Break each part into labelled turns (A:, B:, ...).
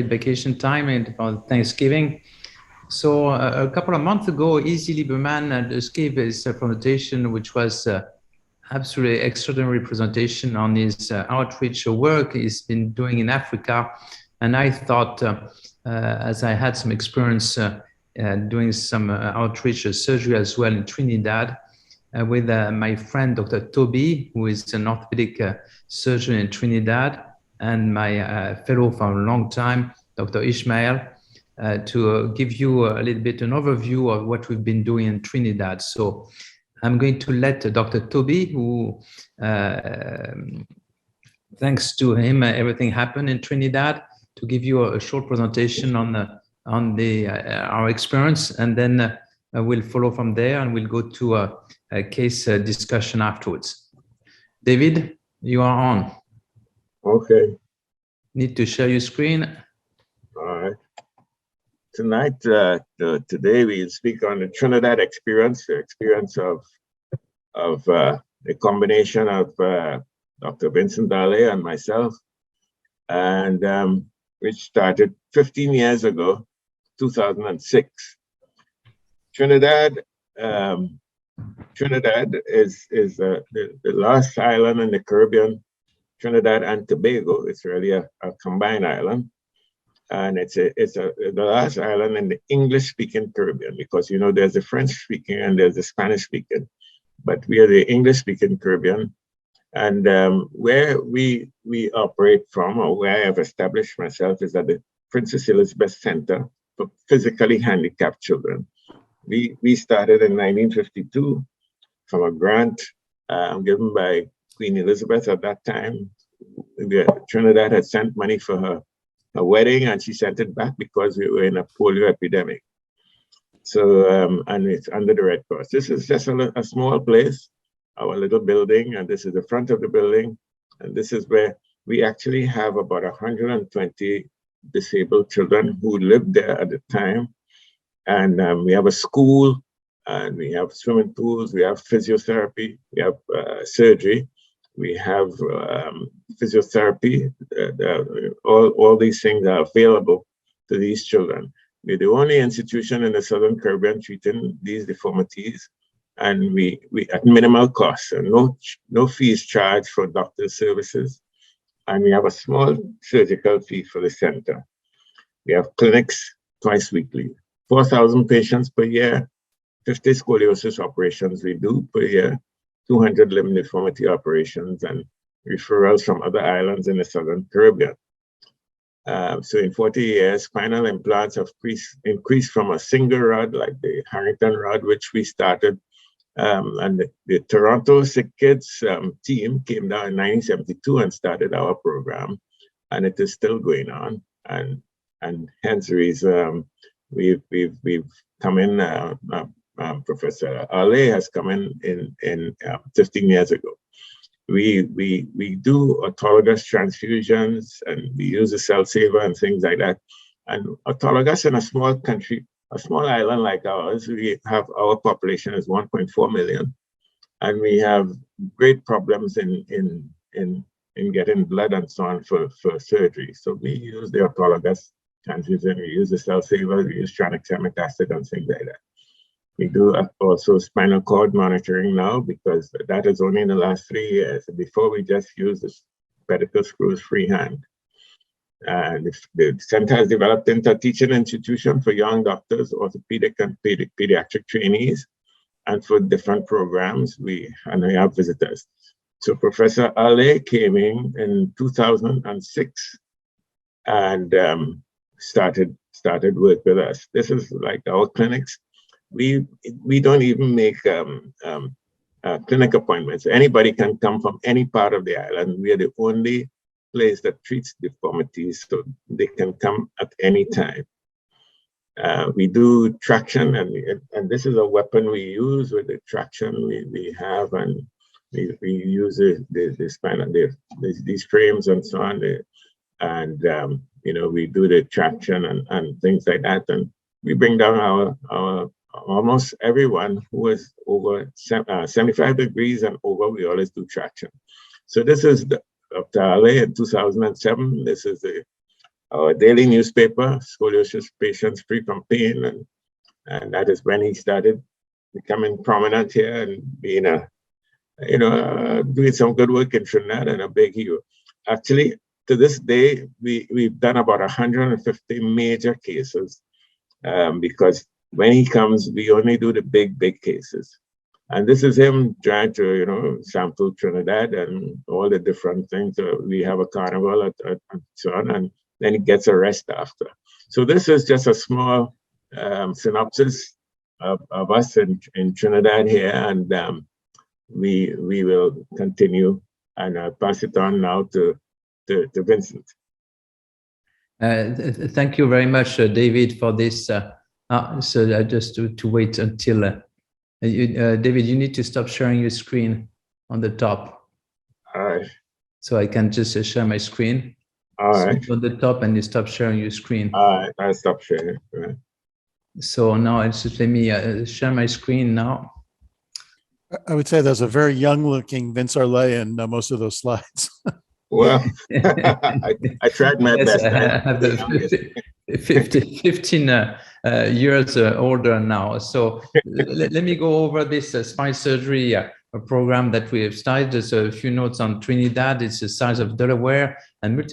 A: vacation time and for Thanksgiving. So a couple of months ago, Easy Lieberman gave his presentation, which was absolutely extraordinary presentation on his outreach work he's been doing in Africa. And I thought, as I had some experience doing some outreach surgery as well in Trinidad, with my friend, Dr. Toby, who is an orthopedic surgeon in Trinidad, and my fellow for a long time, Dr. Ishmael, to give you a little bit an overview of what we've been doing in Trinidad. So I'm going to let Dr. Toby, who, thanks to him, everything happened in Trinidad, to give you a short presentation on our experience, and then we'll follow from there, and we'll go to a case discussion afterwards. David, you are on.
B: Okay.
A: Need to share your screen.
B: All right. Tonight, today we'll speak on the Trinidad experience, the experience of the combination of Dr. Vincent and myself, and which started 15 years ago, 2006. Trinidad is the last island in the Caribbean. Trinidad and Tobago. It's really a combined island, and it's the last island in the English-speaking Caribbean, because you know there's the French-speaking and there's the Spanish-speaking, but we are the English-speaking Caribbean, and where we operate from, or where I have established myself, is at the Princess Elizabeth Center for Physically Handicapped Children. We started in 1952 from a grant given by Queen Elizabeth at that time. Trinidad had sent money for her wedding, and she sent it back because we were in a polio epidemic. So, and it's under the Red Cross. This is just a small place, our little building, and this is the front of the building. And this is where we actually have about 120 disabled children who lived there at the time. And we have a school, and we have swimming pools, we have physiotherapy, we have surgery. We have physiotherapy. All these things are available to these children. We're the only institution in the Southern Caribbean treating these deformities, and we at minimal cost, and no fees charged for doctor services. And we have a small surgical fee for the center. We have clinics twice weekly, 4,000 patients per year, 50 scoliosis operations we do per year, 200 limb deformity operations, and referrals from other islands in the Southern Caribbean. So in 40 years, spinal implants have increased from a single rod, like the Harrington rod, which we started. And the Toronto Sick Kids team came down in 1972 and started our program, and it is still going on. And hence the reason we've come in. Professor Arlet has come in 15 years ago. We do autologous transfusions, and we use a cell saver and things like that. And autologous in a small country, a small island like ours, we have our population is 1.4 million, and we have great problems in getting blood and so on for surgery. So we use the autologous transfusion, we use the cell saver, we use tranexamic acid and things like that. We do also spinal cord monitoring now, because that is only in the last 3 years. Before, we just used the pedicle screws freehand. And the center has developed into a teaching institution for young doctors, orthopedic and pediatric trainees, and for different programs, we have visitors. So Professor Arlet came in 2006 and started work with us. This is like our clinics. We don't even make clinic appointments. Anybody can come from any part of the island. We are the only place that treats deformities, so they can come at any time. We do traction, and this is a weapon we use with the traction we have, and we use the spinal, these frames and so on, you know, we do the traction and things like that, and we bring down our almost everyone who is over 75 degrees and over. We always do traction. So this is Dr. Arlet in 2007. This is the our daily newspaper, Scoliosis Patients Free from Pain, and that is when he started becoming prominent here and being doing some good work in Trinidad and a big hero. Actually, to this day, we've done about 150 major cases because when he comes, we only do the big cases. And this is him trying to, sample Trinidad and all the different things. We have a carnival and so on, and then he gets a rest after. So this is just a small synopsis of us in Trinidad here, and we will continue. And I'll pass it on now to Vincent.
A: Thank you very much, David, for this. So just to wait until David, you need to stop sharing your screen on the top.
B: All right.
A: So I can just share my screen.
B: All right.
A: So on the top, and you stop sharing your screen.
B: All right, I'll stop sharing. Right.
A: So now it's just let me share my screen now.
C: I would say there's a very young-looking Vince Arlet in most of those slides.
B: Well, I tried my best.
A: I have 15 years older now. So let me go over this spine surgery program that we have started. Just a few notes on Trinidad. It's the size of Delaware, and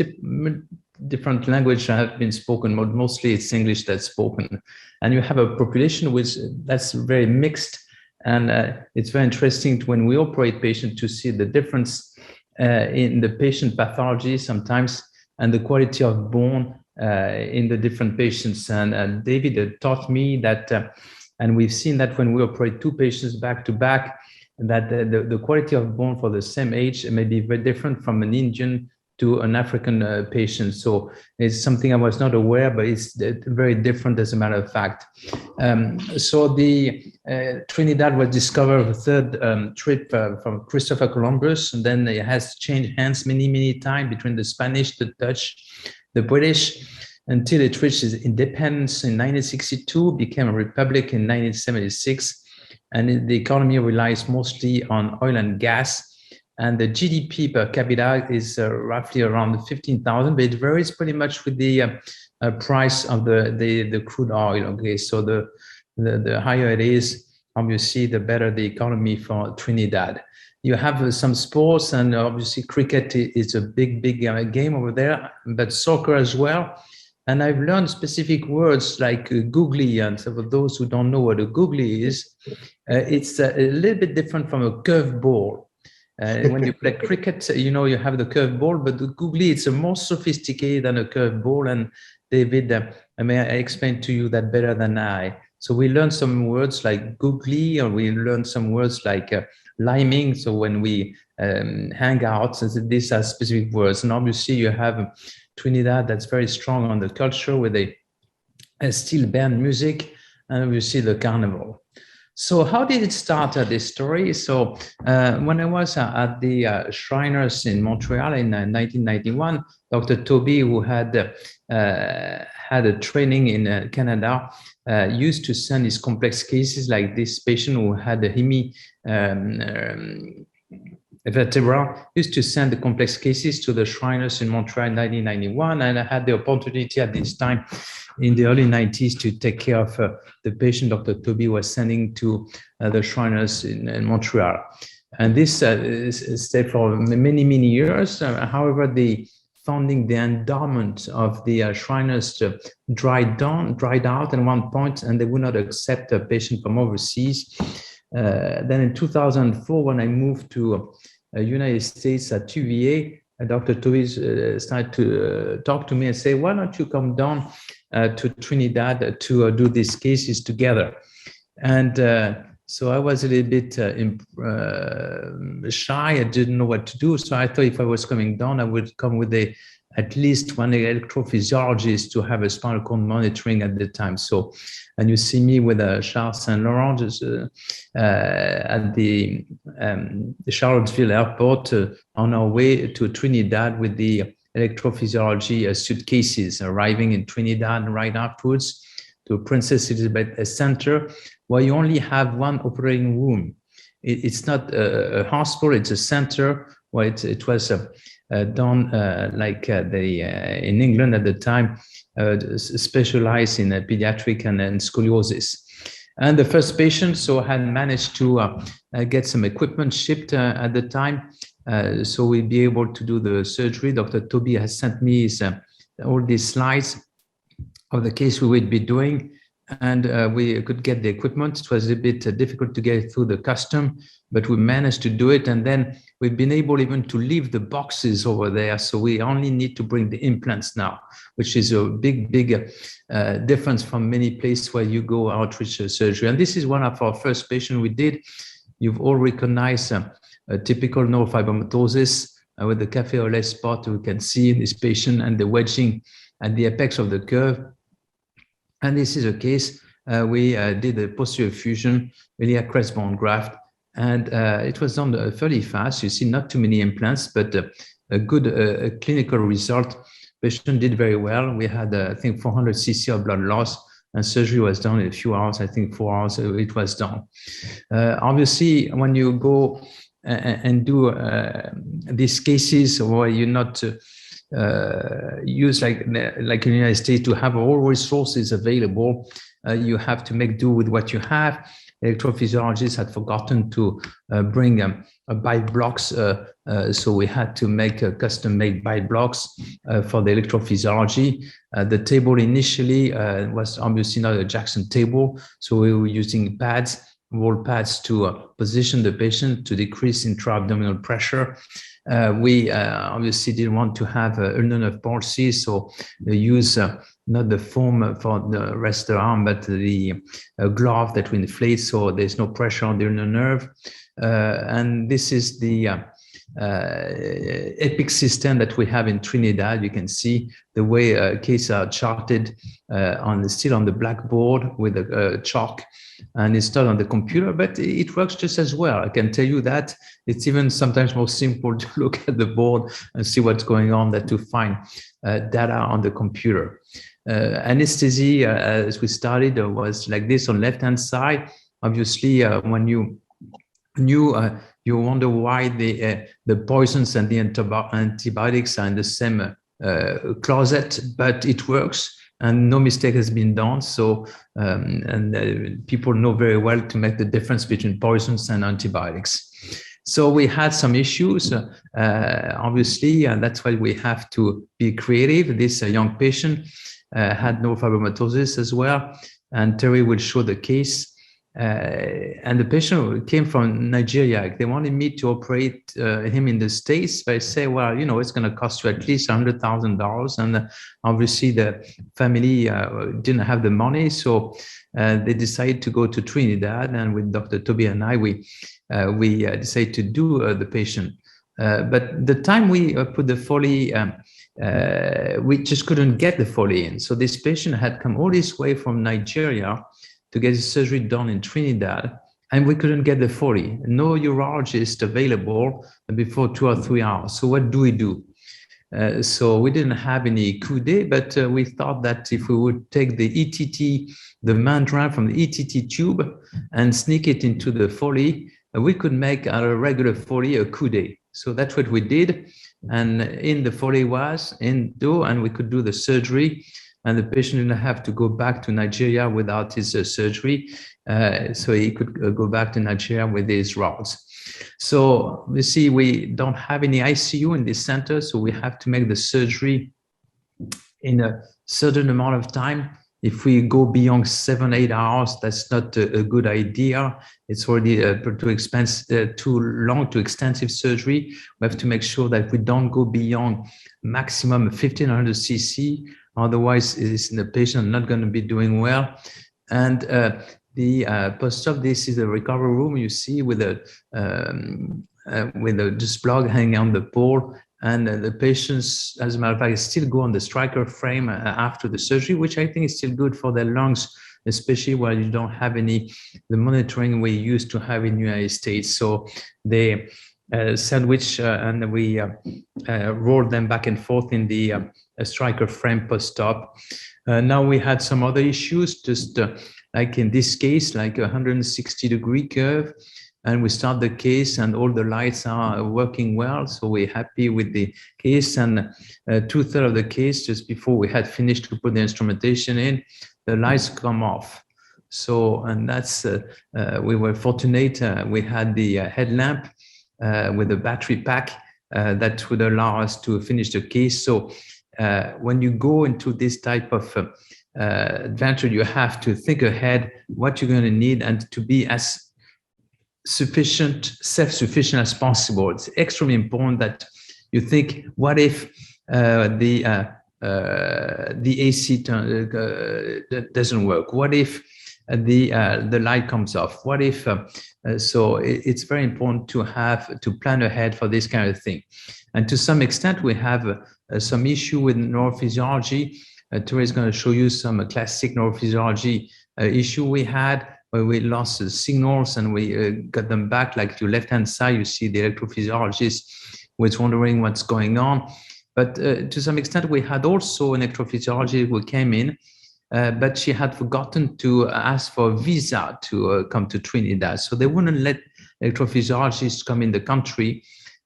A: different language have been spoken, but mostly it's English that's spoken. And you have a population that's very mixed. And it's very interesting when we operate patients to see the difference in the patient pathology sometimes and the quality of bone in the different patients. And David taught me that, and we've seen that when we operate two patients back to back, that the quality of bone for the same age may be very different from an Indian to an African patient. So it's something I was not aware, but it's very different as a matter of fact. So the Trinidad was discovered the third trip from Christopher Columbus, and then it has changed hands many times between the Spanish, the Dutch, the British, until it reached its independence in 1962, became a republic in 1976, and the economy relies mostly on oil and gas. And the GDP per capita is roughly around 15,000, but it varies pretty much with the price of the crude oil. Okay, so the higher it is, obviously, the better the economy for Trinidad. You have some sports, and obviously cricket is a big game over there, but soccer as well. And I've learned specific words like googly, and so for those who don't know what a googly is, it's a little bit different from a curveball. When you play cricket, you have the curveball, but the googly, it's a more sophisticated than a curveball. And David, may I explain to you that better than I? So we learned some words like googly, or we learned some words like liming. So when we hang out, so these are specific words. And obviously you have Trinidad that's very strong on the culture with a steel band music, and we see the carnival. So how did it start, this story? So when I was at the Shriners in Montreal in 1991, Dr. Toby, who had a training in Canada, used to send his complex cases like this patient who had a vertebra, used to send the complex cases to the Shriners in Montreal in 1991. And I had the opportunity at this time in the early 90s to take care of the patient Dr. Toby was sending to the Shriners in Montreal. And this stayed for many years. However, the funding, the endowment of the Shriners dried out at one point, and they would not accept a patient from overseas. Then in 2004, when I moved to United States at UVA, Dr. Toby started to talk to me and say, why don't you come down to Trinidad to do these cases together? And so I was a little bit shy. I didn't know what to do. So I thought if I was coming down, I would come with at least one electrophysiologist to have a spinal cord monitoring at the time. So, and you see me with Charles Saint Laurent at the Charlottesville airport on our way to Trinidad with the electrophysiology suitcases, arriving in Trinidad and right afterwards to Princess Elizabeth Center, where you only have one operating room. It's not a hospital, it's a center where it was done in England at the time, specialized in pediatric and scoliosis. And the first patient had managed to get some equipment shipped at the time, so we'd be able to do the surgery. Dr. Toby has sent me all these slides of the case we would be doing, and we could get the equipment. It was a bit difficult to get through the custom, but we managed to do it. And then we've been able even to leave the boxes over there. So we only need to bring the implants now, which is a big difference from many places where you go outreach surgery. And this is one of our first patients we did. You've all recognized a typical neurofibromatosis with the cafe au lait spot we can see in this patient and the wedging at the apex of the curve. And this is a case we did a posterior fusion, really a crest bone graft, and it was done fairly fast. You see, not too many implants, but a good clinical result. Patient did very well. We had, I think, 400 cc of blood loss, and surgery was done in a few hours. I think 4 hours it was done. Obviously, when you go and do these cases where you're not use like in the United States to have all resources available, you have to make do with what you have. Electrophysiologists had forgotten to bring bite blocks, so we had to make custom-made bite blocks for the electrophysiology. The table initially was obviously not a Jackson table, so we were using pads, wall pads to position the patient to decrease intra-abdominal pressure. We obviously didn't want to have ulnar nerve palsy, so they use not the foam for the rest of the arm, but the glove that we inflate, so there's no pressure on the ulnar nerve. And this is the EPIC system that we have in Trinidad. You can see the way cases are charted still on the blackboard with a chalk, and it's not on the computer, but it works just as well. I can tell you that it's even sometimes more simple to look at the board and see what's going on than to find data on the computer. Anesthesia, as we started, was like this on left-hand side. Obviously, when you wonder why the poisons and the antibiotics are in the same closet, but it works. And no mistake has been done. So, people know very well to make the difference between poisons and antibiotics. So we had some issues, obviously, and that's why we have to be creative. This young patient had neurofibromatosis as well, and Terry will show the case. And the patient came from Nigeria. They wanted me to operate him in the States, but I say, well, you know, it's going to cost you at least $100,000. And obviously the family didn't have the money. So they decided to go to Trinidad. And with Dr. Toby and I, we decided to do the patient. But the time we put the Foley, we just couldn't get the Foley in. So this patient had come all this way from Nigeria to get his surgery done in Trinidad, and we couldn't get the Foley. No urologist available before 2 or 3 hours. So what do we do? So we didn't have any coude, but we thought that if we would take the ETT, the membrane from the ETT tube, and sneak it into the Foley, we could make out a regular Foley a coude. So that's what we did. And in the Foley was and we could do the surgery. And the patient didn't have to go back to Nigeria without his surgery. So he could go back to Nigeria with his rods. So you see, we don't have any ICU in this center, so we have to make the surgery in a certain amount of time. If we go beyond 7-8 hours, that's not a good idea. It's already too long, too extensive surgery. We have to make sure that we don't go beyond maximum 1500 cc. Otherwise, the patient not going to be doing well. And the post-op, this is the recovery room you see with a just plug hanging on the pole. And the patients, as a matter of fact, still go on the striker frame after the surgery, which I think is still good for their lungs, especially while you don't have the monitoring we used to have in the United States. So they sandwich and we roll them back and forth in the striker frame post-op. Now we had some other issues, just like in this case, like a 160-degree curve. and we start the case, and all the lights are working well. So we're happy with the case. And 2/3 of the case, just before we had finished to put the instrumentation in, the lights come off. So, and that's, we were fortunate. We had the headlamp with a battery pack that would allow us to finish the case. So when you go into this type of adventure, you have to think ahead what you're going to need and to be as self-sufficient as possible. It's extremely important that you think, what if the AC doesn't work? What if the light comes off? What if? So it's very important to plan ahead for this kind of thing. And to some extent, we have some issue with neurophysiology. Tori is going to show you some classic neurophysiology issue we had, where we lost the signals and we got them back. Like to left-hand side, you see the electrophysiologist was wondering what's going on. But to some extent, we had also an electrophysiologist who came in, but she had forgotten to ask for a visa to come to Trinidad. So they wouldn't let electrophysiologists come in the country.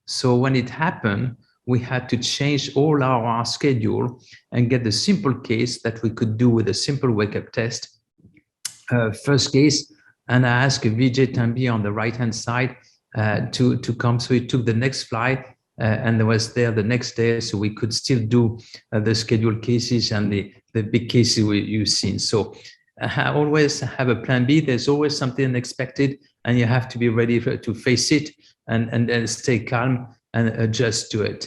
A: So when it happened, we had to change all our schedule and get the simple case that we could do with a simple wake-up test. First case, and I asked Vijay Tambi on the right-hand side to come. So he took the next flight and was there the next day, so we could still do the scheduled cases and the big cases you've seen. So I always have a plan B. There's always something unexpected, and you have to be ready to face it and stay calm and adjust to it.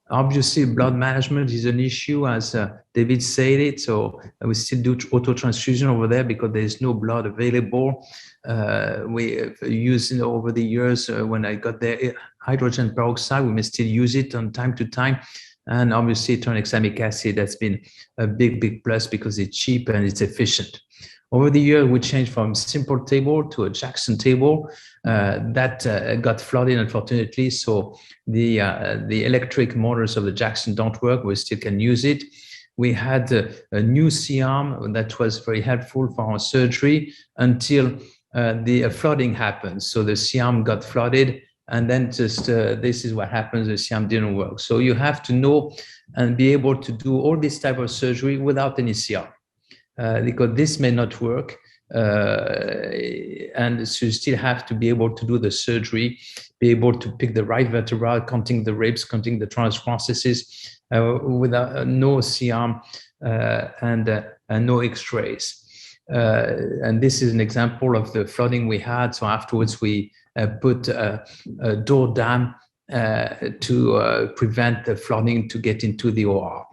A: Obviously, blood management is an issue, as David said it. So we still do auto transfusion over there because there's no blood available. We used over the years when I got there hydrogen peroxide. We may still use it on time to time, and obviously tranexamic acid. That's been a big plus because it's cheap and it's efficient. Over the year, we changed from simple table to a Jackson table that got flooded, unfortunately. So the electric motors of the Jackson don't work. We still can use it. We had a new C-arm that was very helpful for our surgery until the flooding happened. So the C-arm got flooded, and then just this is what happens. The C-arm didn't work. So you have to know and be able to do all this type of surgery without any C-arm. Because this may not work, and so you still have to be able to do the surgery, be able to pick the right vertebra, counting the ribs, counting the transverses, without no C-arm and no X-rays. And this is an example of the flooding we had. So afterwards, we put a door dam to prevent the flooding to get into the OR.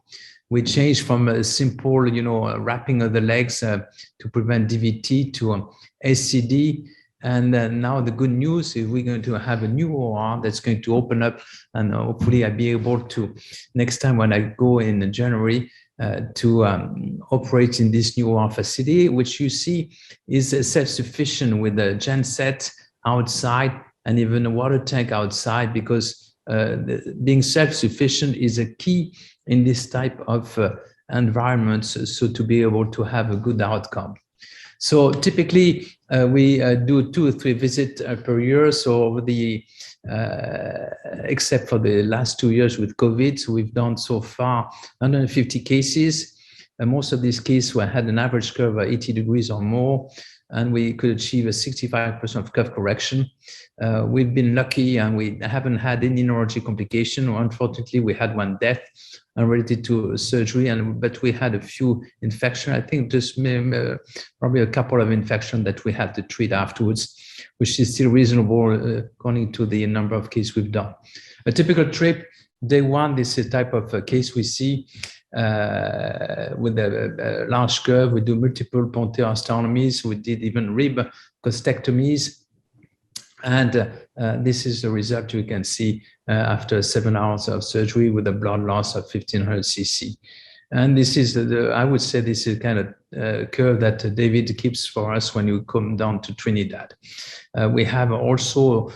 A: We changed from a simple, wrapping of the legs to prevent DVT to SCD. And now the good news is we're going to have a new OR that's going to open up, and hopefully I'll be able to, next time when I go in January, to operate in this new OR facility, which you see is self-sufficient with a genset outside and even a water tank outside, because being self-sufficient is a key in this type of environments, so to be able to have a good outcome. So typically we do 2 or 3 visits per year. So over the, except for the last 2 years with COVID, so we've done so far 150 cases. And most of these cases had an average curve of 80 degrees or more, and we could achieve a 65% of curve correction. We've been lucky and we haven't had any neurologic complication. Unfortunately, we had 1 death related to surgery, but we had a few infections. I think just probably a couple of infections that we had to treat afterwards, which is still reasonable according to the number of cases we've done. A typical trip, day 1, this is a type of case we see with a large curve. We do multiple posterior osteotomies. We did even rib costectomies. And this is the result you can see after 7 hours of surgery with a blood loss of 1500 cc. And this is I would say this is kind of curve that David keeps for us when you come down to Trinidad. We have also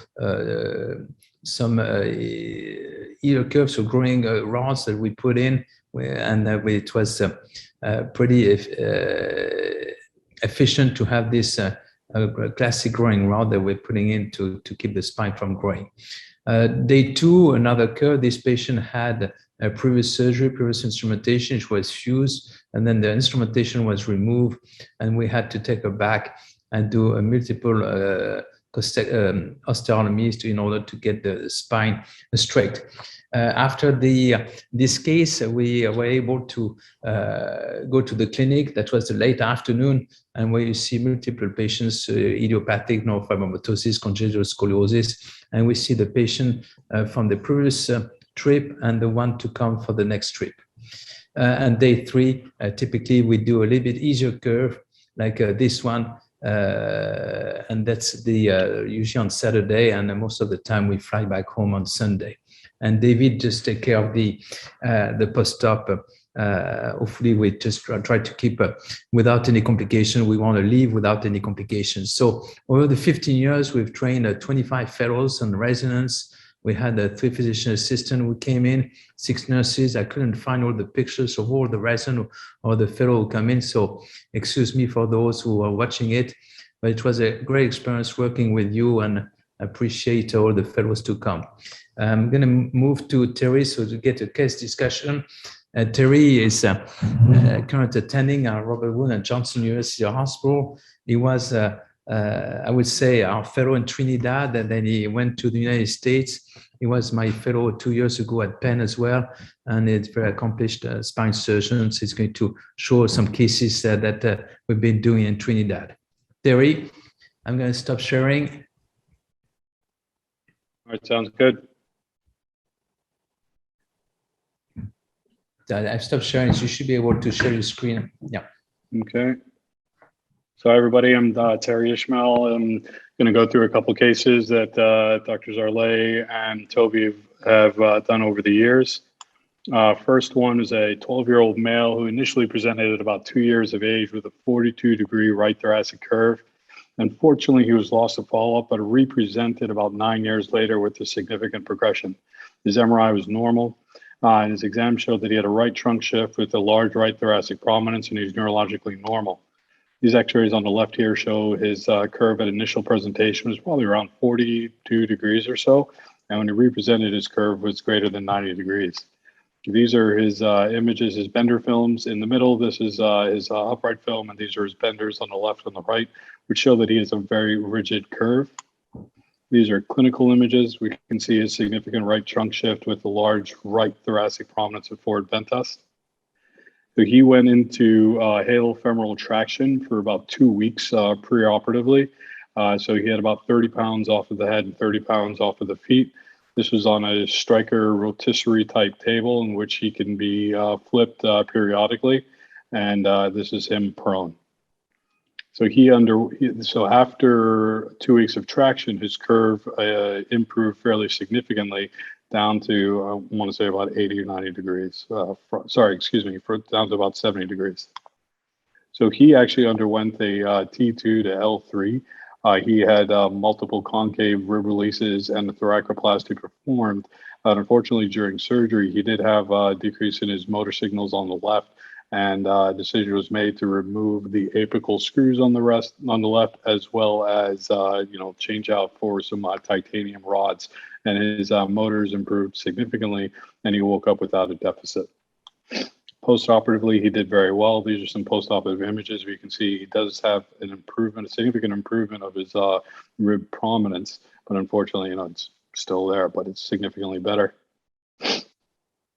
A: some ear curves, so growing rods that we put in, and it was pretty efficient to have this a classic growing rod that we're putting in to keep the spine from growing. Day 2, another curve. This patient had a previous surgery, previous instrumentation, which was fused, and then the instrumentation was removed, and we had to take her back and do a multiple osteotomies in order to get the spine straight. After this case, we were able to go to the clinic. That was the late afternoon, and where you see multiple patients, idiopathic neurofibromatosis, congenital scoliosis, and we see the patient from the previous trip and the one to come for the next trip. And day 3, typically we do a little bit easier curve, like this one, and that's the usually on Saturday, and most of the time we fly back home on Sunday. And David just take care of the post-op. Hopefully we just try to keep without any complication. We want to leave without any complications. So over the 15 years, we've trained 25 fellows on resonance. We had 3 physician assistants who came in, 6 nurses. I couldn't find all the pictures of all the residents or the fellow who come in. So excuse me for those who are watching it, but it was a great experience working with you, and I appreciate all the fellows to come. I'm going to move to Terry so to get a case discussion. Terry is currently attending Robert Wood and Johnson University Hospital. He was, I would say, our fellow in Trinidad, and then he went to the United States. He was my fellow 2 years ago at Penn as well, and it's very accomplished spine surgeon. So he's going to show some cases that we've been doing in Trinidad. Terry, I'm going to stop sharing.
D: All right, sounds good.
A: I've stopped sharing, so you should be able to share your screen. Yeah.
D: Okay. So everybody, I'm Terry Ishmael. I'm going to go through a couple cases that Drs. Arlet and Toby have done over the years. First one is a 12-year-old male who initially presented at about 2 years of age with a 42-degree right thoracic curve. Unfortunately, he was lost to follow-up, but represented about 9 years later with a significant progression. His MRI was normal. And his exam showed that he had a right trunk shift with a large right thoracic prominence, and he was neurologically normal. These x-rays on the left here show his curve at initial presentation was probably around 42 degrees or so. And when he represented, his curve was greater than 90 degrees. These are his images, his bender films. In the middle, this is his upright film, and these are his benders on the left and the right, which show that he has a very rigid curve. These are clinical images. We can see a significant right trunk shift with a large right thoracic prominence of forward bend test. So he went into halofemoral traction for about 2 weeks preoperatively. So he had about 30 pounds off of the head and 30 pounds off of the feet. This was on a Stryker rotisserie type table in which he can be flipped periodically. And this is him prone. So so after 2 weeks of traction, his curve improved fairly significantly down to, I want to say about 80 or 90 degrees. Down to about 70 degrees. So he actually underwent a T2 to L3. He had multiple concave rib releases and a thoracoplasty performed. Unfortunately, during surgery, he did have a decrease in his motor signals on the left, and a decision was made to remove the apical screws on the left, as well as change out for some titanium rods. And his motors improved significantly, and he woke up without a deficit. Post-operatively, he did very well. These are some post-operative images where you can see he does have an improvement, a significant improvement of his rib prominence, but unfortunately, it's still there, but it's significantly better.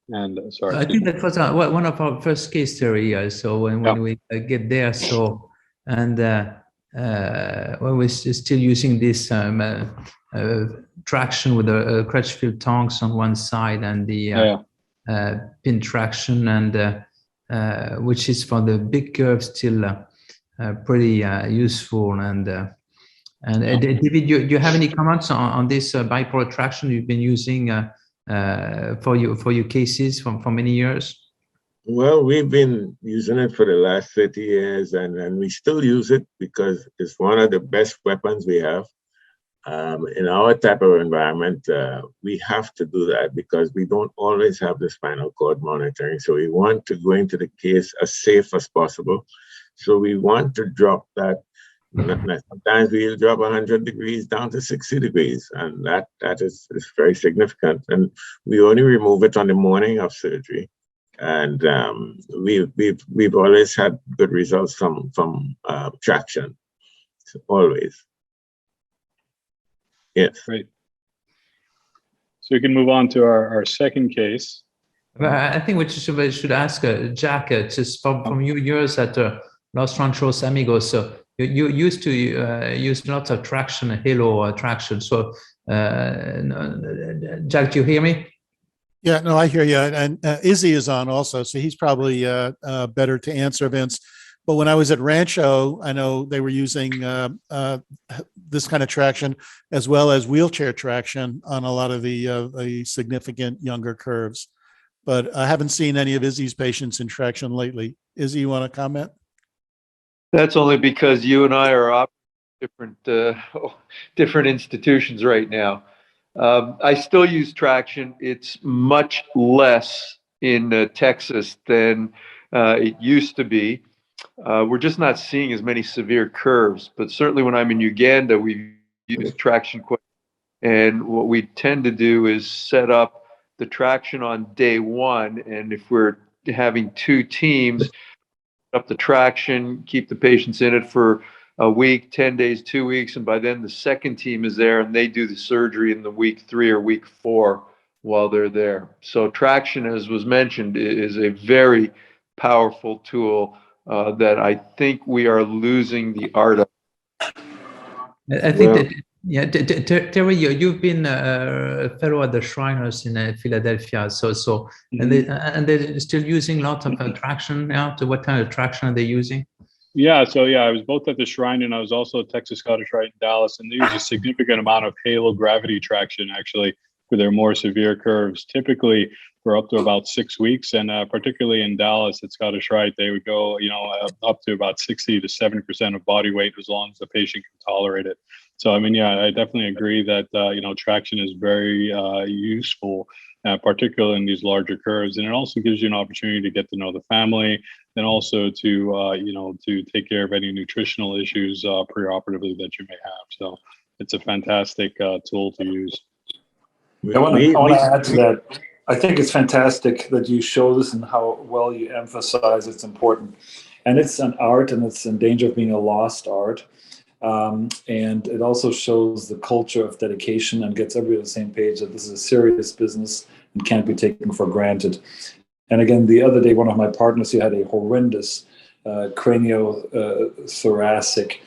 D: And sorry,
A: I think that was one of our first case theory. So when we get there, so and when we're still using this traction with the Crutchfield tongs on one side and the pin traction, and which is for the big curve still pretty useful. And David, do you have any comments on this bipolar traction you've been using for your cases for many years?
B: Well, we've been using it for the last 30 years, and we still use it because it's one of the best weapons we have. In our type of environment, we have to do that because we don't always have the spinal cord monitoring. So we want to go into the case as safe as possible. So we want to drop that Sometimes we'll drop 100 degrees down to 60 degrees, and that is very significant. And we only remove it on the morning of surgery. And we've always had good results from traction, always. Yes.
D: Great. So we can move on to our second case.
A: I think we should ask Jack, just from your years at Los Ranchos Amigos. So you used to use lots of traction, halo traction. So Jack, do you hear me?
C: Yeah, no, I hear you. And Izzy is on also, so he's probably better to answer, Vince. But when I was at Rancho, I know they were using this kind of traction as well as wheelchair traction on a lot of the significant younger curves. But I haven't seen any of Izzy's patients in traction lately. Izzy, you want to comment?
E: That's only because you and I are operating different institutions right now. I still use traction. It's much less in Texas than it used to be. We're just not seeing as many severe curves, but certainly when I'm in Uganda, we use traction quite. And what we tend to do is set up the traction on day one. And if we're having two teams, up the traction, keep the patients in it for a week, 10 days, 2 weeks. And by then the second team is there and they do the surgery in the week 3 or week 4 while they're there. So traction, as was mentioned, is a very powerful tool that I think we are losing the art of.
A: I think that, yeah, Terry, you've been a fellow at the Shriners in Philadelphia. So and they're still using lots of traction now. So what kind of traction are they using?
D: Yeah, so I was both at the Shrine and I was also at Texas Scottish Rite in Dallas, and they use a significant amount of halo gravity traction actually for their more severe curves, typically for up to about 6 weeks. And particularly in Dallas at Scottish Rite, they would go, up to about 60 to 70% of body weight as long as the patient can tolerate it. So, I mean, I definitely agree that, traction is very useful, particularly in these larger curves. And it also gives you an opportunity to get to know the family and also to take care of any nutritional issues preoperatively that you may have. So it's a fantastic tool to use.
F: I want to add to that. I think it's fantastic that you show this and how well you emphasize it's important. And it's an art, and it's in danger of being a lost art. And it also shows the culture of dedication and gets everybody on the same page that this is a serious business and can't be taken for granted. And again, the other day, one of my partners who had a horrendous craniothoracic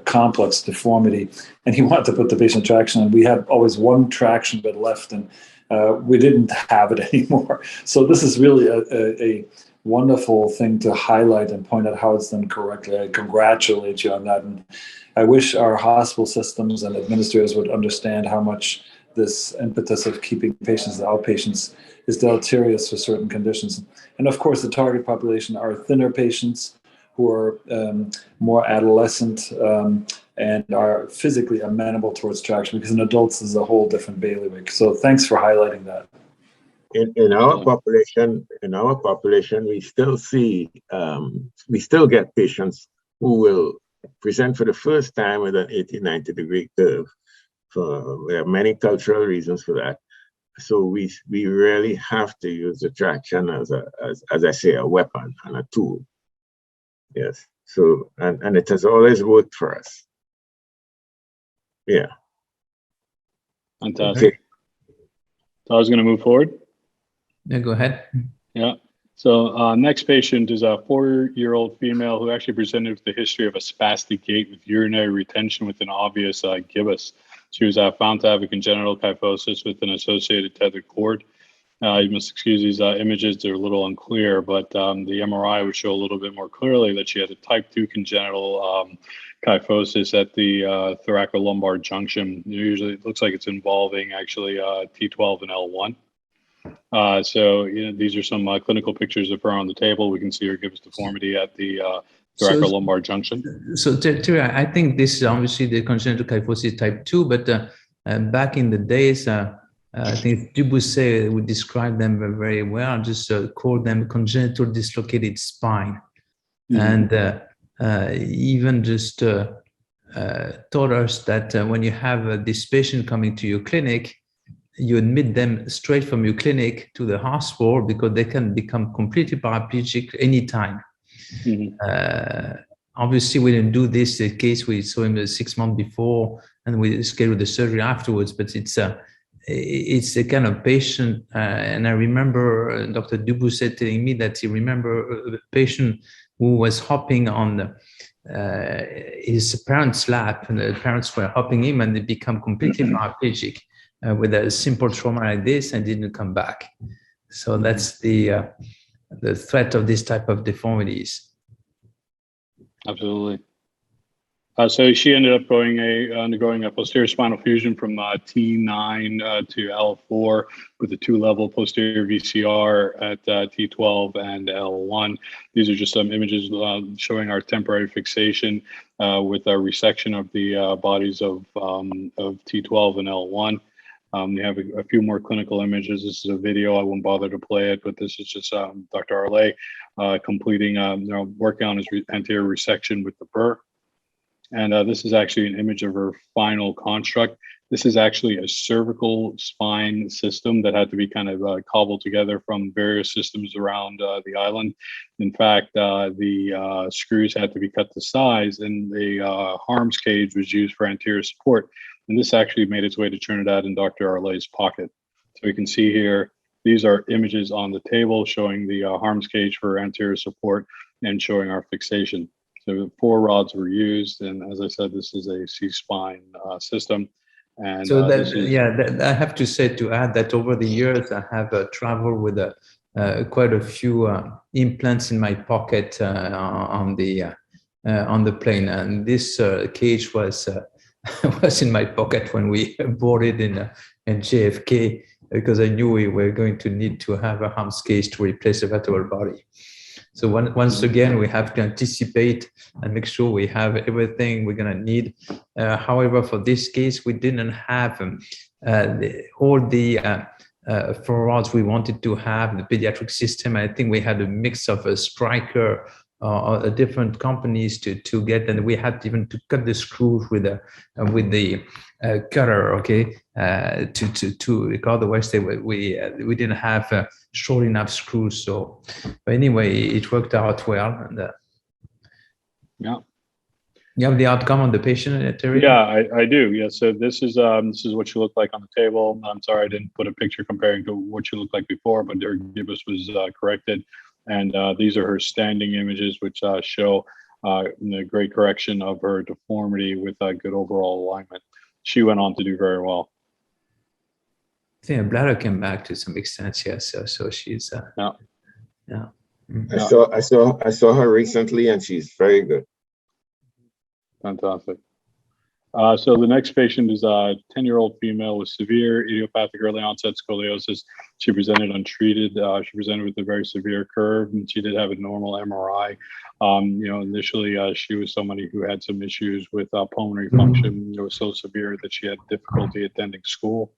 F: complex deformity, and he wanted to put the patient traction, and we had always one traction bed left, and we didn't have it anymore. So this is really a wonderful thing to highlight and point out how it's done correctly. I congratulate you on that, and I wish our hospital systems and administrators would understand how much this impetus of keeping patients as outpatients is deleterious for certain conditions. And of course, the target population are thinner patients who are more adolescent and are physically amenable towards traction, because in adults is a whole different bailiwick. So thanks for highlighting that.
B: In our population, we still see, we still get patients who will present for the first time with an 80-90 degree curve. There are many cultural reasons for that. So we really have to use the traction as I say, a weapon and a tool. Yes. So and it has always worked for us. Yeah.
D: Fantastic. Okay. So I was going to move forward.
A: Yeah, go ahead.
D: Yeah. So next patient is a 4-year-old female who actually presented with the history of a spastic gait with urinary retention with an obvious gibbous. She was found to have a congenital kyphosis with an associated tethered cord. You must excuse these images, they're a little unclear, but the MRI would show a little bit more clearly that she had a type 2 congenital kyphosis at the thoracolumbar junction. Usually it looks like it's involving actually T12 and L1. So these are some clinical pictures of her on the table. We can see her gibbous deformity at the thoracolumbar junction.
A: So Terry, I think this is obviously the congenital kyphosis type 2, but back in the days, I think Dubousset would describe them very well, just call them congenital dislocated spine. Mm-hmm. even just told us that when you have this patient coming to your clinic, you admit them straight from your clinic to the hospital because they can become completely paraplegic anytime. Obviously, we didn't do this in case we saw him 6 months before and we scheduled the surgery afterwards, but it's a kind of patient. And I remember Dr. Dubousset telling me that he remember a patient who was hopping on his parents' lap, and the parents were helping him, and they become completely paraplegic with a simple trauma like this, and didn't come back. So that's the threat of this type of deformities.
D: Absolutely. So she ended up undergoing a posterior spinal fusion from T9 to L4 with a 2-level posterior VCR at T12 and L1. These are just some images showing our temporary fixation with a resection of the bodies of T12 and L1. We have a few more clinical images. This is a video. I won't bother to play it, but this is just Dr. Arlet completing, working on his anterior resection with the burr. And this is actually an image of her final construct. This is actually a cervical spine system that had to be kind of cobbled together from various systems around the island. In fact, the screws had to be cut to size, and the harms cage was used for anterior support. And this actually made its way to Trinidad in Dr. Arlet's pocket. So you can see here, these are images on the table showing the harms cage for anterior support and showing our fixation. So 4 rods were used, and as I said, this is a C-spine system. And
A: so I have to say, to add that over the years, I have traveled with quite a few implants in my pocket on the plane, and this cage was was in my pocket when we boarded in JFK, because I knew we were going to need to have a harms cage to replace the vertebral body. So once again, we have to anticipate and make sure we have everything we're going to need. However, for this case, we didn't have all the 4 rods we wanted to have, the pediatric system. I think we had a mix of a Stryker or different companies to get, and we had even to cut the screws with the cutter, okay, because otherwise we didn't have short enough screws. So, but anyway, it worked out well. And
D: yeah,
A: you have the outcome on the patient, Terry?
D: Yeah, I do. Yeah, so this is what you look like on the table. I'm sorry I didn't put a picture comparing to what you looked like before, but their gibbous was corrected. And these are her standing images, which show the great correction of her deformity with good overall alignment. She went on to do very well.
A: I think her bladder came back to some extent, yes. So she's
D: yeah.
A: Mm-hmm.
B: I saw her recently, and she's very good.
D: Fantastic. So the next patient is a 10-year-old female with severe idiopathic early onset scoliosis. She presented untreated. She presented with a very severe curve, and she did have a normal MRI. Initially she was somebody who had some issues with pulmonary function. It was so severe that she had difficulty attending school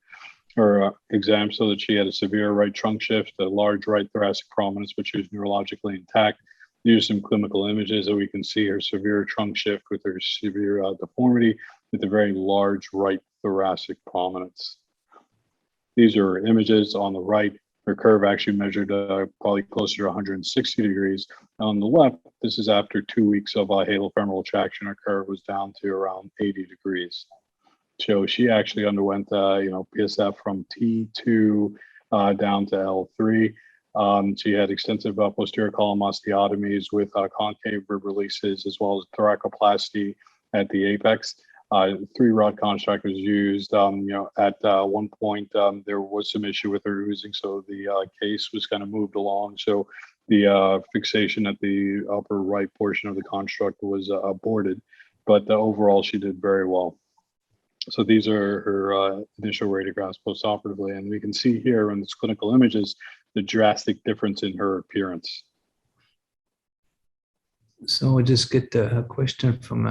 D: or exams, so that she had a severe right trunk shift, a large right thoracic prominence, which was neurologically intact. These are some clinical images that we can see her severe trunk shift with her severe deformity with a very large right thoracic prominence. These are images on the right. Her curve actually measured probably closer to 160 degrees. On the left, this is after 2 weeks of halofemoral traction. Her curve was down to around 80 degrees. So she actually underwent, PSF from T2 down to L3. She had extensive posterior column osteotomies with concave rib releases, as well as thoracoplasty at the apex. 3-rod construct was used. At one point, there was some issue with her oozing, so the case was kind of moved along. So the fixation at the upper right portion of the construct was aborted, but overall she did very well. So these are her initial radiographs postoperatively, and we can see here in these clinical images the drastic difference in her appearance.
A: So we'll just get a question from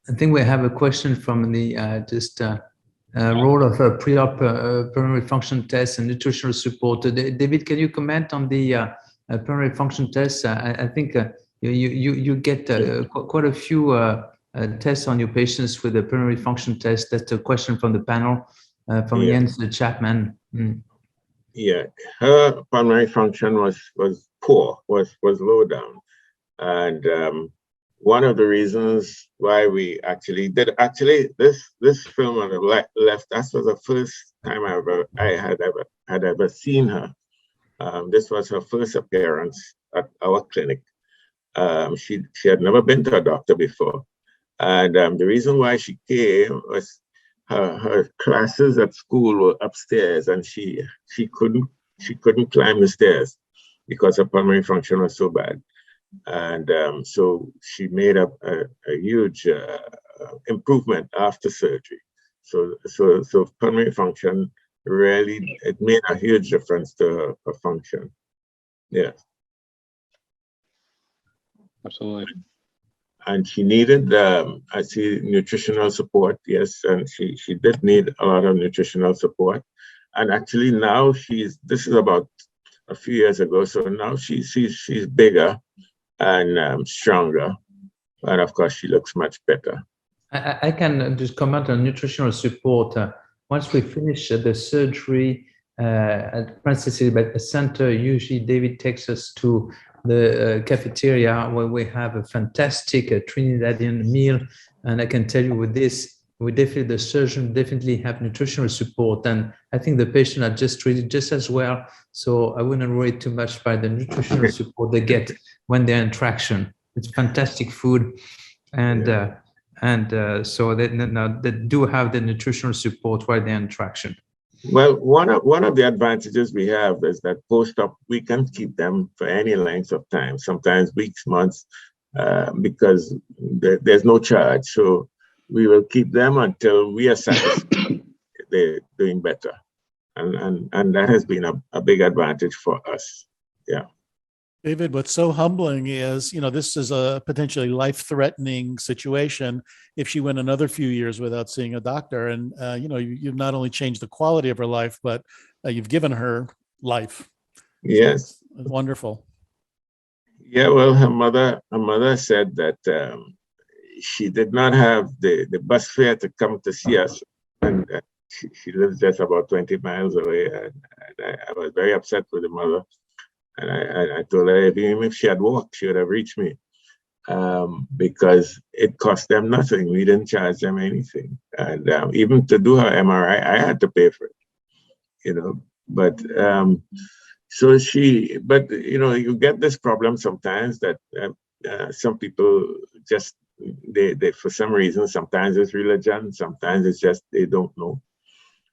A: I think we have a question from the role of pre-op pulmonary function tests and nutritional support. David, can you comment on the pulmonary function tests? I think you get quite a few tests on your patients with the pulmonary function test. That's a question from the panel, from Jens Chapman.
B: Yeah, her pulmonary function was poor, was low down, and one of the reasons why we actually did this film on the left. That was the first time I had ever seen her. This was her first appearance at our clinic. She had never been to a doctor before, and the reason why she came was her classes at school were upstairs, and she couldn't climb the stairs because her pulmonary function was so bad, and so she made a huge improvement after surgery. So pulmonary function really, it made a huge difference to her function. Yeah.
D: Absolutely.
B: And she needed, I see, nutritional support. Yes, and she did need a lot of nutritional support. And actually now this is about a few years ago. So now she's bigger and stronger. And of course, she looks much better.
A: I can just comment on nutritional support. Once we finish the surgery at Princess Elizabeth Center, usually David takes us to the cafeteria where we have a fantastic Trinidadian meal. And I can tell you with this, the surgeon definitely have nutritional support. And I think the patient are just treated just as well. So I wouldn't worry too much by the nutritional support they get when they're in traction. It's fantastic food. And so they do have the nutritional support while they're in traction.
B: Well, one of the advantages we have is that post-op, we can keep them for any length of time, sometimes weeks, months, because there's no charge. So we will keep them until we are satisfied they're doing better. And that has been a big advantage for us. Yeah.
C: David, what's so humbling is, this is a potentially life-threatening situation if she went another few years without seeing a doctor. And, you've not only changed the quality of her life, but you've given her life.
B: Yes.
C: So wonderful. Yeah,
B: well, her mother said that she did not have the bus fare to come to see us. And she lives just about 20 miles away. And I was very upset with the mother. And I told her even if she had walked, she would have reached me, because it cost them nothing. We didn't charge them anything. And even to do her MRI, I had to pay for it, But you get this problem sometimes that some people just, they for some reason, sometimes it's religion, sometimes it's just they don't know.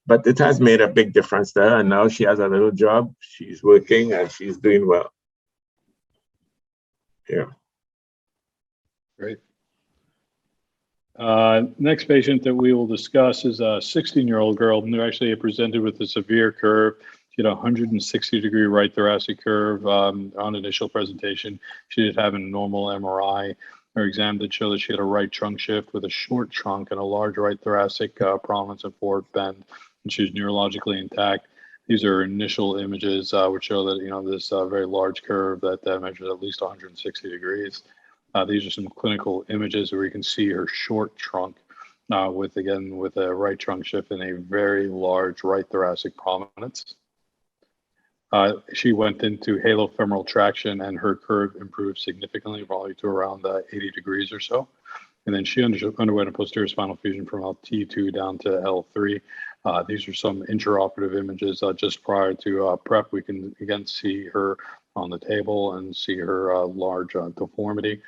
B: But it has made a big difference to her, and now she has a little job. She's working and she's doing well. Yeah.
D: Great. Next patient that we will discuss is a 16-year-old girl who actually presented with a severe curve. She had a 160-degree right thoracic curve on initial presentation. She did have a normal MRI. Her exam did show that she had a right trunk shift with a short trunk and a large right thoracic prominence and forward bend. And she was neurologically intact. These are initial images which show that, this very large curve that measures at least 160 degrees. These are some clinical images where you can see her short trunk with a right trunk shift and a very large right thoracic prominence. She went into halofemoral traction and her curve improved significantly, probably to around 80 degrees or so. And then she underwent a posterior spinal fusion from L2 down to L3. These are some intraoperative images just prior to prep. We can again see her on the table and see her large deformity.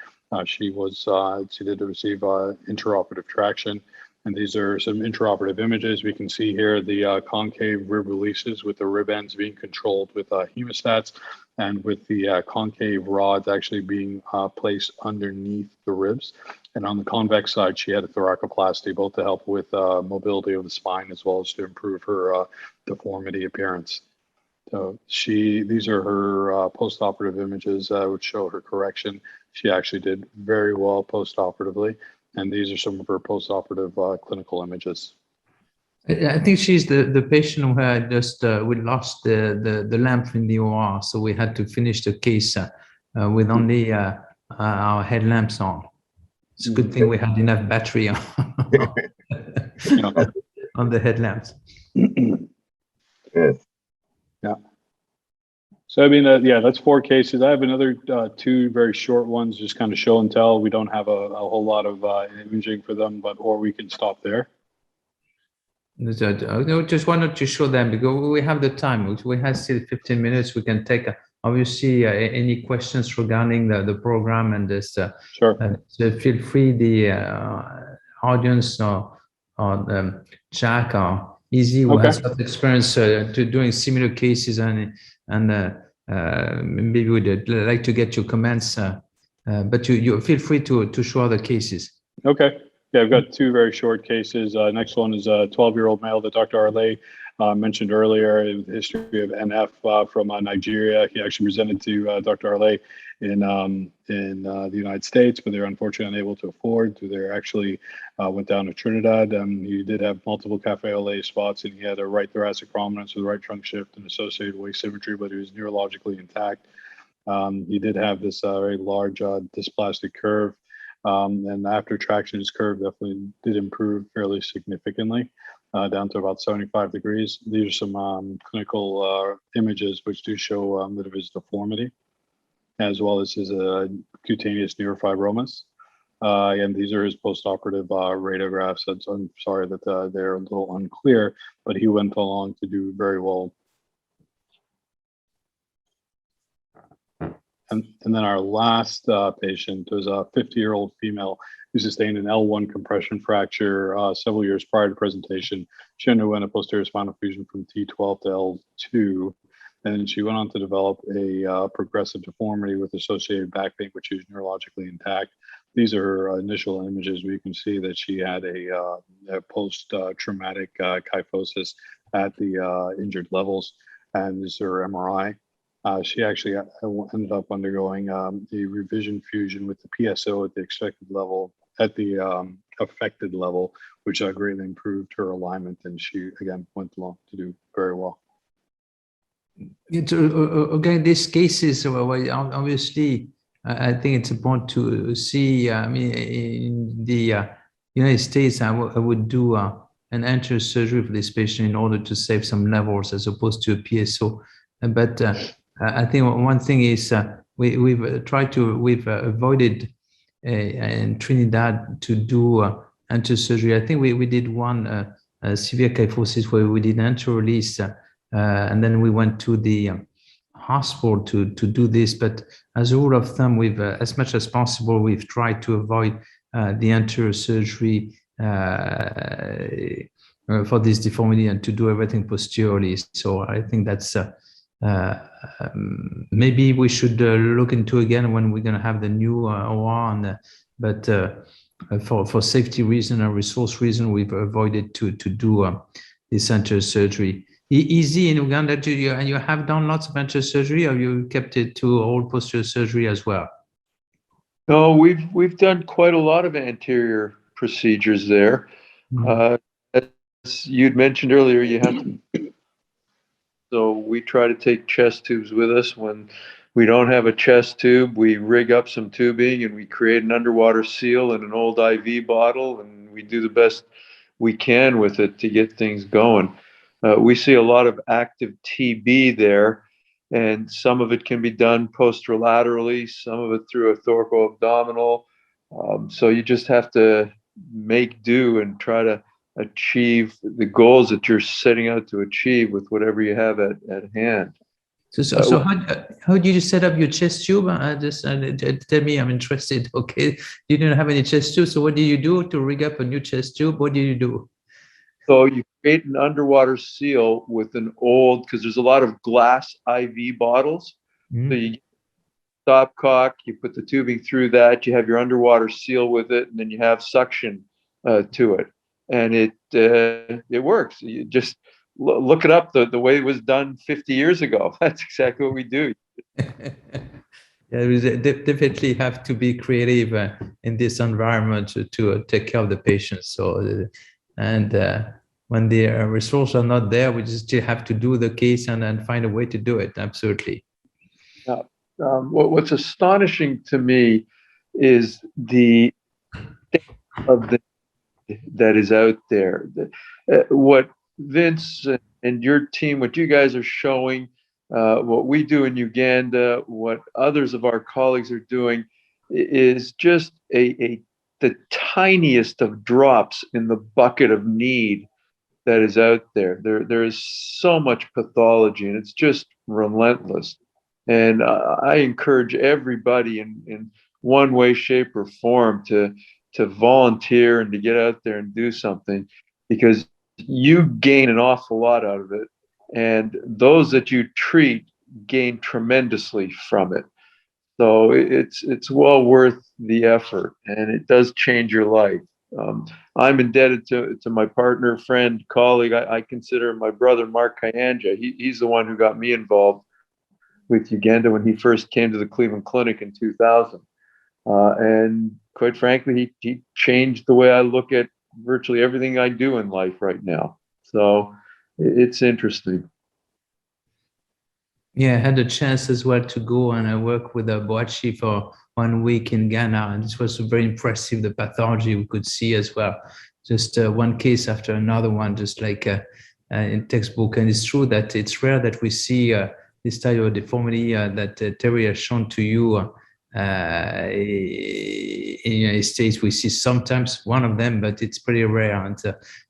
D: She did receive intraoperative traction. And these are some intraoperative images. We can see here the concave rib releases with the rib ends being controlled with hemostats and with the concave rods actually being placed underneath the ribs. And on the convex side, she had a thoracoplasty, both to help with mobility of the spine as well as to improve her deformity appearance. So these are her post-operative images which show her correction. She actually did very well post-operatively. And these are some of her post-operative clinical images.
A: I think she's the patient who had just we lost the lamp in the OR, so we had to finish the case with only our headlamps on. It's a good thing we had enough battery on, on the headlamps.
B: Yes.
D: Yeah. So, I mean, yeah, that's 4 cases. I have another 2 very short ones, just kind of show and tell. We don't have a whole lot of imaging for them, or we can stop there.
A: No, just why not you show them, because we have the time. We have still 15 minutes. We can take obviously any questions regarding the program and this.
D: Sure.
A: So feel free, the audience or Jack or Easy, who has got experience to doing similar cases, and maybe would like to get your comments. But you feel free to show other cases.
D: Okay. Yeah, I've got 2 very short cases. Next one is a 12-year-old male that Dr. Arlet mentioned earlier, in the history of NF from Nigeria. He actually presented to Dr. Arlet in the United States, but they were unfortunately unable to afford. So they actually went down to Trinidad. He did have multiple cafe au lait spots, and he had a right thoracic prominence with right trunk shift and associated waist symmetry, but he was neurologically intact. He did have this very large dysplastic curve. And after traction, his curve definitely did improve fairly significantly, down to about 75 degrees. These are some clinical images which do show a bit of his deformity, as well as his cutaneous neurofibromas. And these are his postoperative radiographs. I'm sorry that they're a little unclear, but he went along to do very well. And then our last patient was a 50-year-old female who sustained an L1 compression fracture several years prior to presentation. She underwent a posterior spinal fusion from T12 to L2, and she went on to develop a progressive deformity with associated back pain, which is neurologically intact. These are her initial images where you can see that she had a post-traumatic kyphosis at the injured levels, and this is her MRI. She actually ended up undergoing a revision fusion with the PSO at the expected level, at the affected level, which greatly improved her alignment, and she again went along to do very well.
A: Again, these cases, obviously, I think it's important to see. I mean, in the United States, I would do an anterior surgery for this patient in order to save some levels as opposed to a PSO. But I think one thing is we've avoided in Trinidad to do anterior surgery. I think we did one severe kyphosis where we did anterior release, and then we went to the hospital to do this. But as a rule of thumb, we've as much as possible we've tried to avoid the anterior surgery for this deformity and to do everything posteriorly. So I think that's. Maybe we should look into again when we're going to have the new OR, but for safety reason and resource reason, we've avoided to do this anterior surgery. Easy in Uganda, and you have done lots of anterior surgery, or you kept it to all posterior surgery as well?
E: No, we've done quite a lot of anterior procedures there. As you'd mentioned earlier, you have to. So we try to take chest tubes with us. When we don't have a chest tube, we rig up some tubing and we create an underwater seal in an old IV bottle, and we do the best we can with it to get things going. We see a lot of active TB there, and some of it can be done posterolaterally, some of it through a thoracoabdominal. So you just have to make do and try to achieve the goals that you're setting out to achieve with whatever you have at hand.
A: So how did you set up your chest tube? Just tell me, I'm interested. Okay, you didn't have any chest tube, so what did you do to rig up a new chest tube? What did you do?
E: So you create an underwater seal with an old, because there's a lot of glass IV bottles. So you stopcock, you put the tubing through that, you have your underwater seal with it, and then you have suction to it. And it works. You just look it up the way it was done 50 years ago. That's exactly what we do.
A: Yeah, we definitely have to be creative in this environment to take care of the patients. So, and when the resources are not there, we just still have to do the case and find a way to do it. Absolutely.
E: What's astonishing to me is the state of the that is out there. What Vince and your team, what you guys are showing, what we do in Uganda, what others of our colleagues are doing, is just the tiniest of drops in the bucket of need that is out there. There is so much pathology, and it's just relentless. And I encourage everybody in one way, shape, or form to volunteer and to get out there and do something, because you gain an awful lot out of it, and those that you treat gain tremendously from it. So it's well worth the effort, and it does change your life. I'm indebted to my partner, friend, colleague. I consider my brother, Mark Kayanja. He's the one who got me involved with Uganda when he first came to the Cleveland Clinic in 2000. And quite frankly, he changed the way I look at virtually everything I do in life right now. So it's interesting.
A: Yeah, I had a chance as well to go and work with Boachi for 1 week in Ghana, and this was very impressive, the pathology we could see as well. Just one case after another one, just like in textbook. And it's true that it's rare that we see this type of deformity that Terry has shown to you. In the United States, we see sometimes one of them, but it's pretty rare. And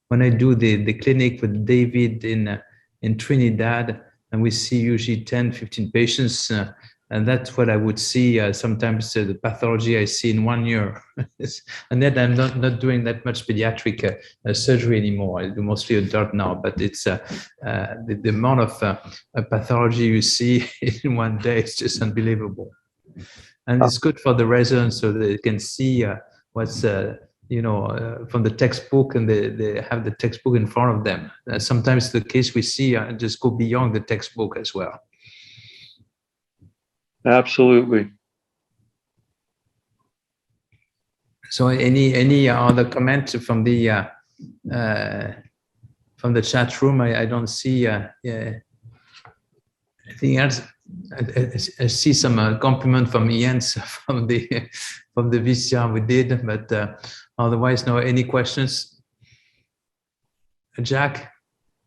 A: when I do the clinic with David in Trinidad, and we see usually 10, 15 patients, and that's what I would see sometimes the pathology I see in 1 year. And then I'm not doing that much pediatric surgery anymore. I do mostly adult now, but it's the amount of pathology you see in 1 day is just unbelievable. And it's good for the residents so they can see what's from the textbook, and they have the textbook in front of them. Sometimes the case we see just go beyond the textbook as well.
E: Absolutely.
A: So any other comment from the chat room? I don't see anything else. I see some compliment from Jens from the VCR we did, but otherwise, no. Any questions? Jack,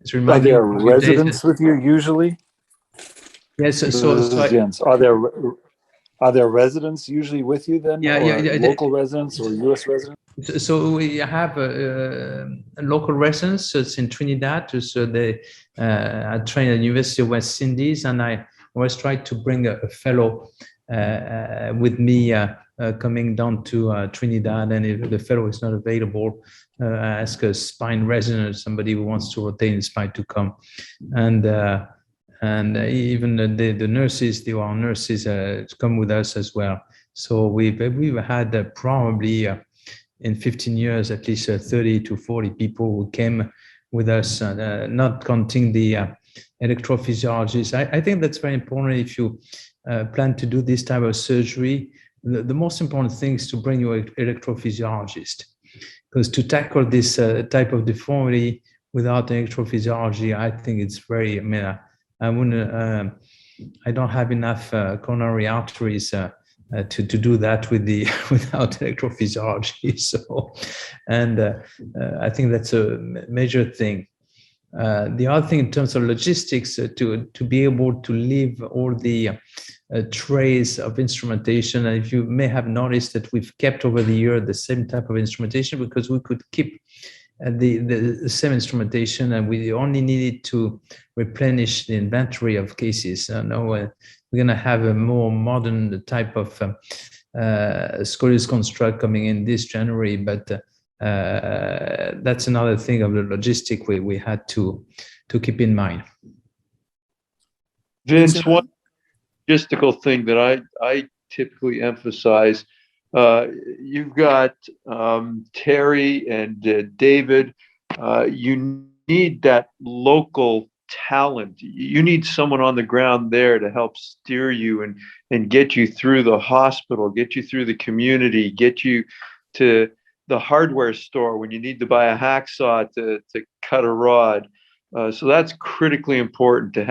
A: it's reminding.
F: Are there residents with you usually?
A: Yes.
F: So Jens, are there residents usually with you then?
A: Yeah.
F: Local residents or U.S. residents?
A: So we have a local residents. So it's in Trinidad. So I train at the University of West Indies, and I always try to bring a fellow with me coming down to Trinidad. And if the fellow is not available, I ask a spine resident, somebody who wants to rotate the spine, to come. And even the nurses, our nurses come with us as well. So we've had probably in 15 years, at least 30 to 40 people who came with us, not counting the electrophysiologists. I think that's very important if you plan to do this type of surgery. The most important thing is to bring your electrophysiologist, because to tackle this type of deformity without electrophysiology, I think it's very, I don't have enough coronary arteries to do that without electrophysiology. So, and I think that's a major thing. The other thing in terms of logistics, to be able to leave all the trays of instrumentation. And if you may have noticed that we've kept over the year the same type of instrumentation, because we could keep the same instrumentation, and we only needed to replenish the inventory of cases. Now we're going to have a more modern type of scoliosis construct coming in this January, but that's another thing of the logistic we had to keep in mind.
E: Vince, one logistical thing that I typically emphasize, you've got Terry and David. You need that local talent. You need someone on the ground there to help steer you and get you through the hospital, get you through the community, get you to the hardware store when you need to buy a hacksaw to cut a rod. So that's critically important to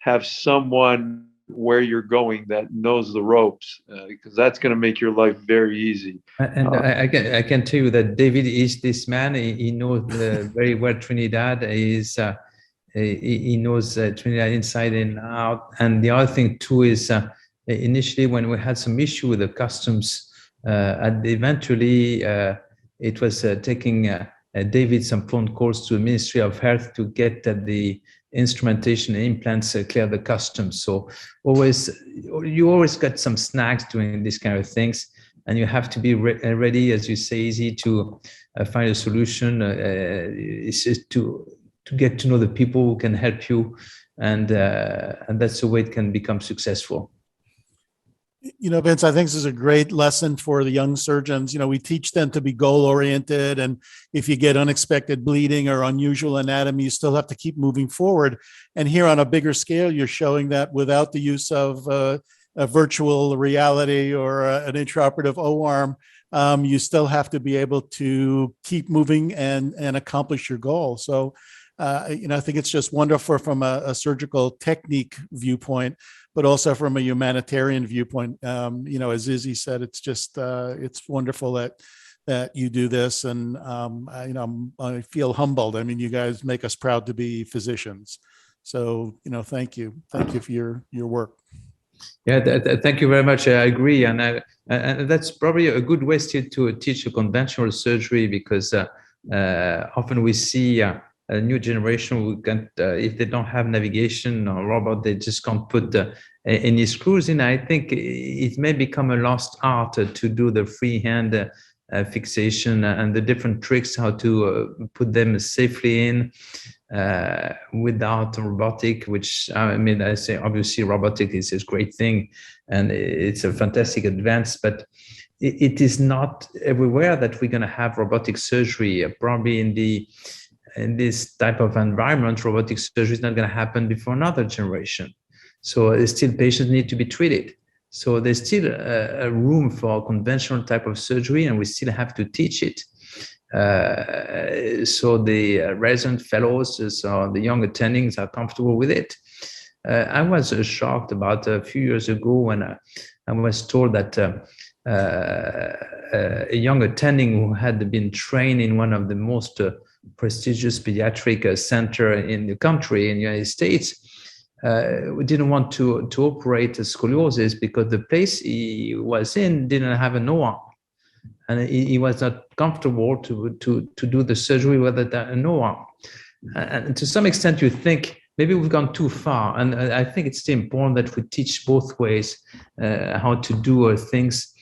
E: have someone where you're going that knows the ropes, because that's going to make your life very easy.
A: And I can tell you that David is this man. He knows very well Trinidad. He knows Trinidad inside and out. And the other thing too is initially when we had some issue with the customs, and eventually it was taking David some phone calls to the Ministry of Health to get the instrumentation and implants clear the customs. So you always got some snags doing these kind of things, and you have to be ready, as you say, easy to find a solution. It's just to get to know the people who can help you, and that's the way it can become successful.
C: You know, Vince, I think this is a great lesson for the young surgeons. You know, we teach them to be goal-oriented, and if you get unexpected bleeding or unusual anatomy, you still have to keep moving forward. And here on a bigger scale, you're showing that without the use of a virtual reality or an intraoperative O-arm, you still have to be able to keep moving and accomplish your goal. So, you know, I think it's just wonderful from a surgical technique viewpoint, but also from a humanitarian viewpoint. You know, as Izzy said, it's just it's wonderful that you do this, and you know, I feel humbled. I mean, you guys make us proud to be physicians. So, you know, thank you for your work.
A: Yeah, thank you very much. I agree, and that's probably a good way still to teach a conventional surgery, because often we see a new generation who can, if they don't have navigation or robot, they just can't put any screws in. I think it may become a lost art to do the freehand fixation and the different tricks how to put them safely in without robotic, which I mean, I say obviously robotic is a great thing and it's a fantastic advance, but it is not everywhere that we're going to have robotic surgery. Probably in this type of environment, robotic surgery is not going to happen before another generation. So still patients need to be treated. So there's still a room for conventional type of surgery, and we still have to teach it. So the resident fellows, so the young attendings are comfortable with it. I was shocked about a few years ago when I was told that a young attending who had been trained in one of the most prestigious pediatric center in the country, in the United States, we didn't want to operate scoliosis because the place he was in didn't have an O-arm, and he was not comfortable to do the surgery without an O-arm. And to some extent, you think maybe we've gone too far, and I think it's still important that we teach both ways how to do things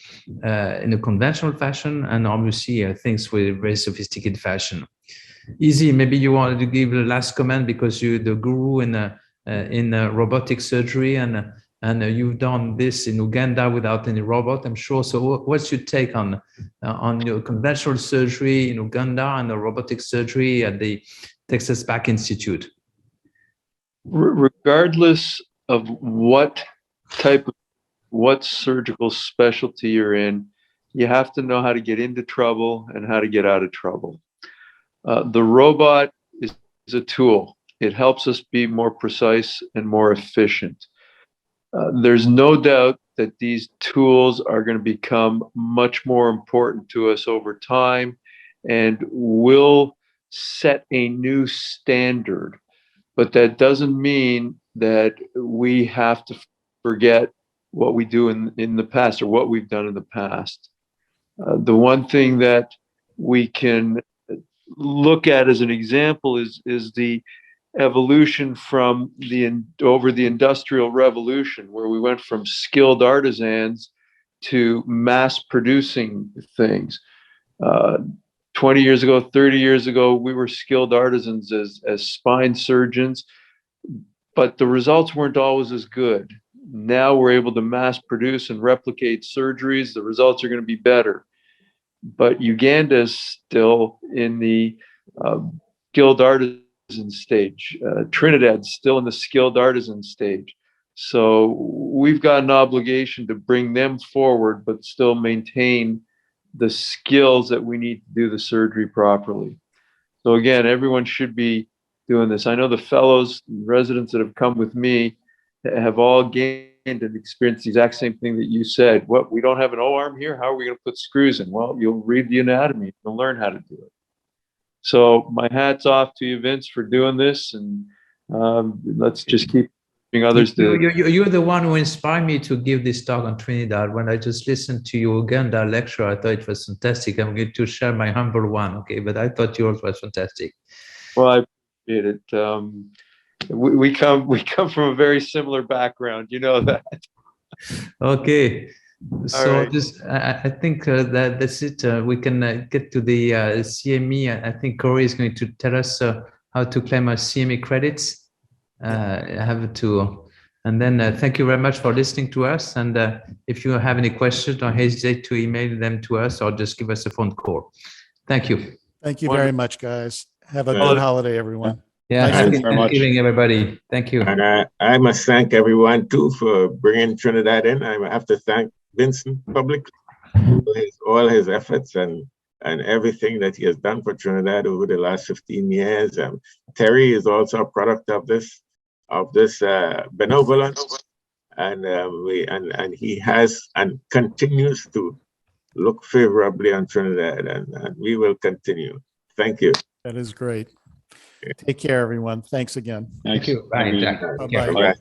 A: in a conventional fashion, and obviously things with very sophisticated fashion. Izzy, maybe you wanted to give the last comment because you're the guru in robotic surgery, and you've done this in Uganda without any robot, I'm sure. So what's your take on your conventional surgery in Uganda and the robotic surgery at the Texas Back Institute?
E: Regardless of what surgical specialty you're in, you have to know how to get into trouble and how to get out of trouble. The robot is a tool. It helps us be more precise and more efficient. There's no doubt that these tools are going to become much more important to us over time and will set a new standard. But that doesn't mean that we have to forget what we do in the past or what we've done in the past. The one thing that we can look at as an example is the evolution from over the Industrial Revolution, where we went from skilled artisans to mass producing things. 20 years ago, 30 years ago, we were skilled artisans as spine surgeons, but the results weren't always as good. Now we're able to mass produce and replicate surgeries. The results are going to be better. But Uganda is still in the skilled artisan stage. Trinidad's still in the skilled artisan stage. So we've got an obligation to bring them forward, but still maintain the skills that we need to do the surgery properly. So again, everyone should be doing this. I know the fellows, residents that have come with me have all gained and experienced the exact same thing that you said. What, we don't have an O-arm here? How are we going to put screws in? Well, you'll read the anatomy. You'll learn how to do it. So my hat's off to you, Vince, for doing this. And let's just keep pushing others to.
A: You're the one who inspired me to give this talk on Trinidad. When I just listened to your Uganda lecture, I thought it was fantastic. I'm going to share my humble one, okay? But I thought yours was fantastic.
E: Well, I appreciate it. We come from a very similar background, you know that.
A: Okay, so
E: right.
A: I think that's it. We can get to the CME. I think Corey is going to tell us how to claim our CME credits. I have to, and then thank you very much for listening to us. And if you have any questions, don't hesitate to email them to us or just give us a phone call. Thank you.
C: Thank you very much, guys. Have a
B: Yeah.
C: good holiday, everyone.
A: Yeah,
C: Thanks
A: happy
D: very much.
A: Thanksgiving, everybody. Thank you.
B: And I must thank everyone too for bringing Trinidad in. I have to thank Vincent publicly for all his efforts and everything that he has done for Trinidad over the last 15 years. Terry is also a product of this benevolence, and he has and continues to look favorably on Trinidad, and we will continue. Thank you.
C: That is great. Take care, everyone. Thanks again.
A: Thank you. Bye, Jack.
C: Bye-bye.
B: Bye.